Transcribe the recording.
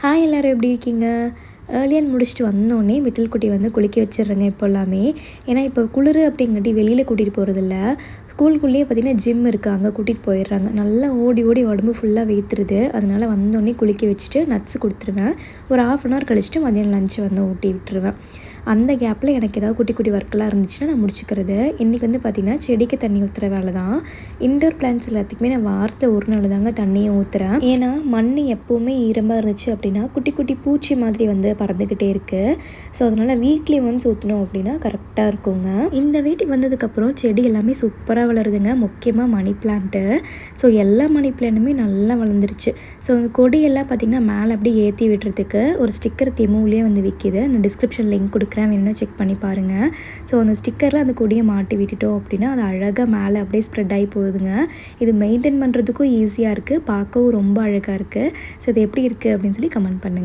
Hi எல்லோரும் எப்படி இருக்கீங்க? ஏர்லியன் முடிச்சுட்டு வந்தோடனே மிட்டில் குட்டி வந்து குளிக்க வச்சிடுறேங்க இப்போ எல்லாமே. ஏன்னா இப்போ குளிர் அப்படிங்காட்டி வெளியில் கூட்டிகிட்டு போகிறதில்ல. ஸ்கூலுக்குள்ளேயே பார்த்திங்கன்னா ஜிம் இருக்குது, அங்கே கூட்டிகிட்டு போயிடுறாங்க. நல்லா ஓடி ஓடி உடம்பு ஃபுல்லாக வேத்துருது. அதனால் வந்தோடனே குளிக்க வச்சுட்டு நட்ஸ் கொடுத்துருவேன். ஒரு 1/2 hour கழிச்சிட்டு மதியம் லஞ்சு வந்து ஊட்டி விட்டுருவேன். அந்த கேப்பில் எனக்கு ஏதாவது குட்டி குட்டி ஒர்க்கெலாம் இருந்துச்சுன்னா நான் முடிச்சுக்கிறது. இன்றைக்கி வந்து பார்த்திங்கன்னா செடிக்கு தண்ணி ஊற்றுற வேலை தான். இன்டோர் பிளான்ட்ஸ் எல்லாத்துக்குமே நான் வாரத்தில் ஒரு நாள் தாங்க தண்ணியை ஊற்றுறேன். ஏன்னா மண் எப்போவுமே ஈரமாக இருந்துச்சு அப்படின்னா குட்டி குட்டி பூச்சி மாதிரி வந்து பறந்துக்கிட்டே இருக்குது. ஸோ அதனால் வீக்லி ஒன்ஸ் ஊற்றணும் அப்படின்னா கரெக்டாக இருக்குங்க. இந்த வீட்டுக்கு வந்ததுக்கப்புறம் செடி எல்லாமே சூப்பராக வளருதுங்க. முக்கியமாக மணி பிளான்ட்டு. ஸோ எல்லா மணி பிளான்ட்டுமே நல்லா வளர்ந்துருச்சு. ஸோ அந்த கொடியெல்லாம் பார்த்திங்கன்னா மேலே அப்படியே ஏற்றி விடுறதுக்கு ஒரு ஸ்டிக்கர் தெமுலேயே வந்து விற்கிது. நான் டிஸ்கிரிப்ஷன் லிங்க் கொடுக்குறேன், வேணும்னா செக் பண்ணி பாருங்கள். ஸோ அந்த ஸ்டிக்கரில் அந்த கொடியை மாட்டி விட்டுட்டோம் அப்படின்னா அது அழகாக மேலே அப்படியே ஸ்ப்ரெட் ஆகி போகுதுங்க. இது மெயின்டைன் பண்ணுறதுக்கும் ஈஸியாக இருக்குது, பார்க்கவும் ரொம்ப அழகாக இருக்குது. ஸோ இது எப்படி இருக்குது அப்படின்னு சொல்லி கமெண்ட் பண்ணுங்கள்.